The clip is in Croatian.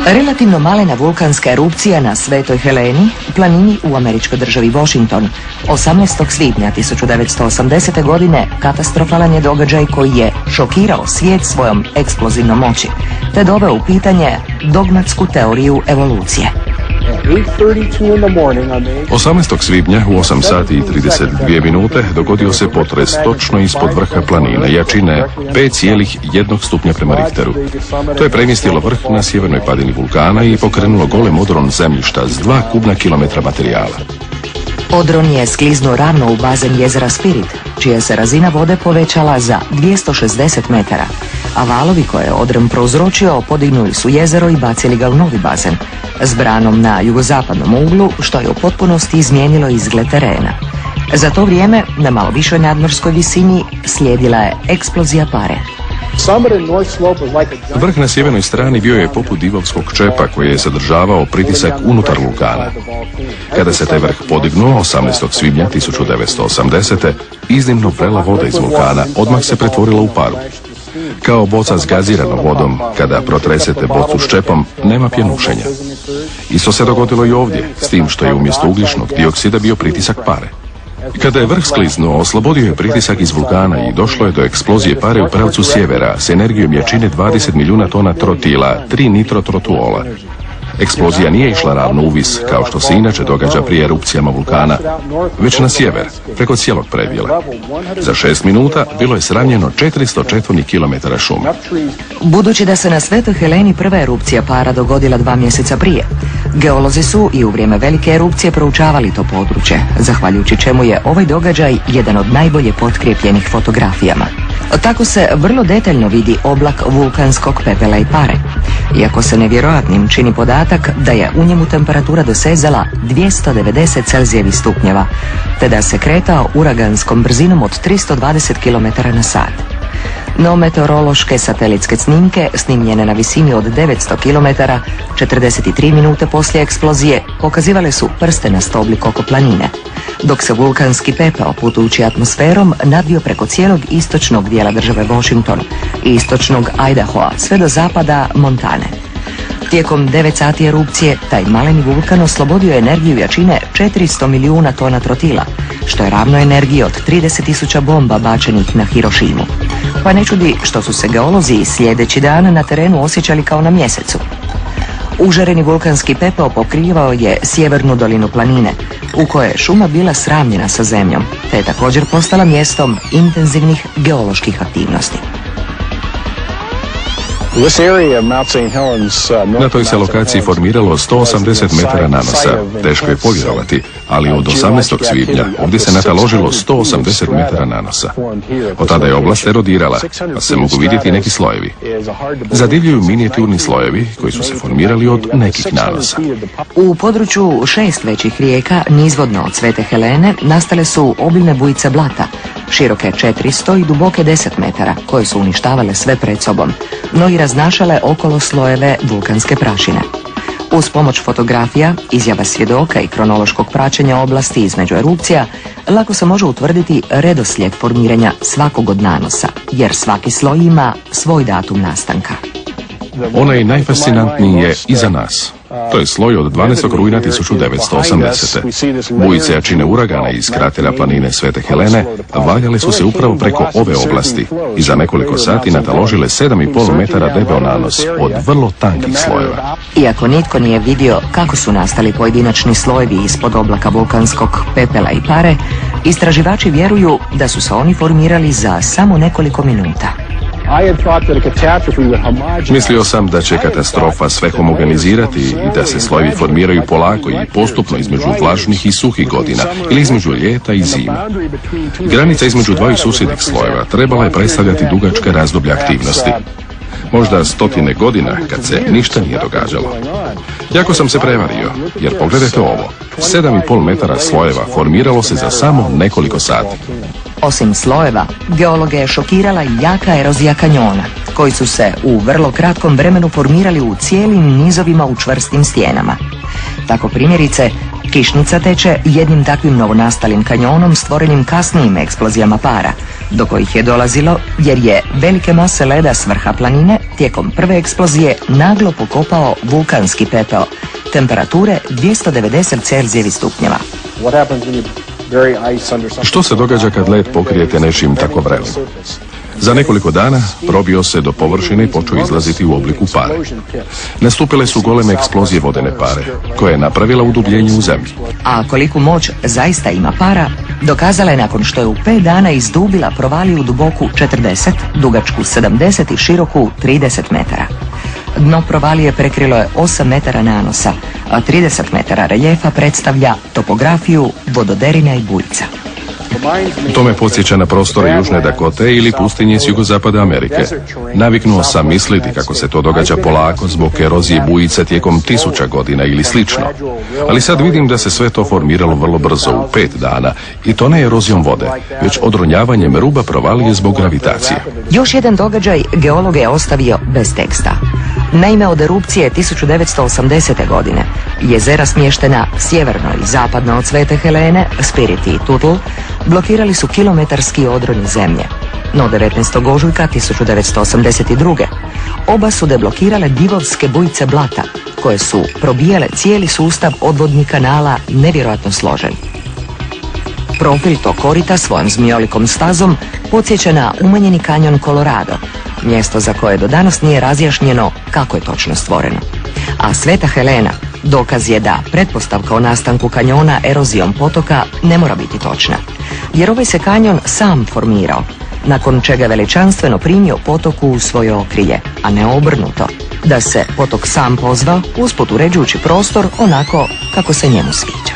Relativno malena vulkanska erupcija na Svetoj Heleni, planini u američkoj državi Washington, 18. svibnja 1980. godine katastrofalan je događaj koji je šokirao svijet svojom eksplozivnom moći, te doveo u pitanje dogmatsku teoriju evolucije. 18. svibnja u 8 sati i 32 minute dogodio se potres točno ispod vrha planine jačine 5,1 stupnja prema Richteru. To je premjestilo vrh na sjevernoj padini vulkana i pokrenulo golem odron zemljišta s 2 kubna kilometra materijala. Odron je skliznuo ravno u bazen jezera Spirit, čija se razina vode povećala za 260 metara, a valovi koje je odron prouzročio podignuli su jezero i bacili ga u novi bazen, s branom na jugozapadnom uglu, što je u potpunosti izmijenilo izgled terena. Za to vrijeme, na malo višoj nadmorskoj visini, slijedila je eksplozija pare. Vrh na sjevernoj strani bio je poput divovskog čepa koji je sadržavao pritisak unutar vulkana. Kada se taj vrh podignuo 18. svibnja 1980. iznimno vrela voda iz vulkana odmah se pretvorila u paru. Kao boca s gaziranom vodom, kada protresete bocu s čepom, nema pjenušenja. Isto se dogodilo i ovdje, s tim što je umjesto ugljičnog dioksida bio pritisak pare. Kada je vrh skliznuo, oslobodio je pritisak iz vulkana i došlo je do eksplozije pare u pravcu sjevera s energijom jačine 20 milijuna tona trotila, 3 nitrotrotuola. Eksplozija nije išla ravno uvis, kao što se inače događa prije erupcijama vulkana, već na sjever, preko cijelog predjela. Za 6 minuta bilo je sravnjeno 400 četvornih kilometara šume. Budući da se na Svetoj Heleni prva erupcija para dogodila 2 mjeseca prije, geolozi su i u vrijeme velike erupcije proučavali to područje, zahvaljujući čemu je ovaj događaj jedan od najbolje potkrijepljenih fotografijama. Tako se vrlo detaljno vidi oblak vulkanskog pepela i pare, iako se nevjerojatnim čini podatak da je u njemu temperatura dosezala 290 celzijevih stupnjeva, te da se kretao uraganskom brzinom od 320 km na sat. No meteorološke satelitske snimke, snimljene na visini od 900 km, 43 minute poslije eksplozije, pokazivale su prstenast oblik oko planine, dok se vulkanski pepeo putujući atmosferom nadvio preko cijelog istočnog dijela države Washington i istočnog Idahoa sve do zapada Montane. Tijekom 9 sati erupcije, taj maleni vulkan oslobodio je energiju jačine 400 milijuna tona trotila, što je ravno energiji od 30.000 bomba bačenih na Hirošimu. Pa ne čudi što su se geolozi sljedeći dan na terenu osjećali kao na mjesecu. Užareni vulkanski pepeo pokrivao je sjevernu dolinu planine, u kojoj je šuma bila sravnjena sa zemljom, te je također postala mjestom intenzivnih geoloških aktivnosti. Na toj se lokaciji formiralo 180 metara nanosa. Teško je povjerovati, ali od 18. svibnja ovdje se nataložilo 180 metara nanosa. Od tada je oblast erodirala, pa se mogu vidjeti neki slojevi. Zadivljuju minijaturni slojevi koji su se formirali od nekih nanosa. U području 6 većih rijeka nizvodno od Svete Helene nastale su obilne bujice blata, široke 400 i duboke 10 metara, koje su uništavale sve pred sobom, no i raznašale okolo slojeve vulkanske prašine. Uz pomoć fotografija, izjava svjedoka i kronološkog praćenja oblasti između erupcija, lako se može utvrditi redoslijed formiranja svakog od nanosa, jer svaki sloj ima svoj datum nastanka. Onaj najfascinantniji je iza nas. To je sloj od 12. rujna 1980. Bujice jačine uragana iz kratera planine Svete Helene valjale su se upravo preko ove oblasti i za nekoliko sati nataložile 7,5 metara debeo nanos od vrlo tankih slojeva. Iako nitko nije vidio kako su nastali pojedinačni slojevi ispod oblaka vulkanskog pepela i pare, istraživači vjeruju da su se oni formirali za samo nekoliko minuta. Mislio sam da će katastrofa sve homogenizirati i da se slojevi formiraju polako i postupno između vlažnih i suhih godina ili između ljeta i zime. Granica između dvaju susjednih slojeva trebala je predstavljati dugačka razdoblja aktivnosti. Možda stotine godina kad se ništa nije događalo. Jako sam se prevario, jer pogledajte ovo, 7,5 metara slojeva formiralo se za samo nekoliko sati. Osim slojeva, geologe je šokirala i jaka erozija kanjona, koji su se u vrlo kratkom vremenu formirali u cijelim nizovima u čvrstim stijenama. Tako primjerice, Kišnica teče jednim takvim novonastalim kanjonom stvorenim kasnijim eksplozijama para, do kojih je dolazilo jer je velike mase leda s vrha planine tijekom prve eksplozije naglo pokopao vulkanski pepeo, temperature 290 Celzijevih stupnjeva. Što se događa kad led pokrijete nečim tako vrelim? Za nekoliko dana probio se do površine i počeo izlaziti u obliku pare. Nastupile su goleme eksplozije vodene pare, koja je napravila udubljenje u zemlji. A koliku moć zaista ima para, dokazala je nakon što je u 5 dana izdubila provaliju duboku 40, dugačku 70 i široku 30 metara. Dno provalije prekrilo je 8 metara nanosa, a 30 metara reljefa predstavlja topografiju vododerina i bujica. To me podsjeća na prostore Južne Dakote ili pustinje s jugozapada Amerike. Naviknuo sam misliti kako se to događa polako zbog erozije bujica tijekom 1000 godina ili slično. Ali sad vidim da se sve to formiralo vrlo brzo u 5 dana i to ne erozijom vode, već odronjavanjem ruba provalije zbog gravitacije. Još jedan događaj geolog je ostavio bez teksta. Naime, od erupcije 1980. godine jezera smještena sjeverno i zapadno od Svete Helene, Spirit i Tutl, blokirali su kilometarski odroni zemlje. No 19. ožujka 1982. oba su deblokirale divovske bujice blata, koje su probijale cijeli sustav odvodnih kanala nevjerojatno složen. Profil tog korita svojom zmijolikom stazom podsjeća na umanjeni kanjon Colorado, mjesto za koje do danas nije razjašnjeno kako je točno stvoreno. A Sveta Helena dokaz je da pretpostavka o nastanku kanjona erozijom potoka ne mora biti točna, jer ovaj se kanjon sam formirao, nakon čega veličanstveno primio potoku u svoje okrilje, a ne obrnuto, da se potok sam pozvao usput uređujući prostor onako kako se njemu sviđa.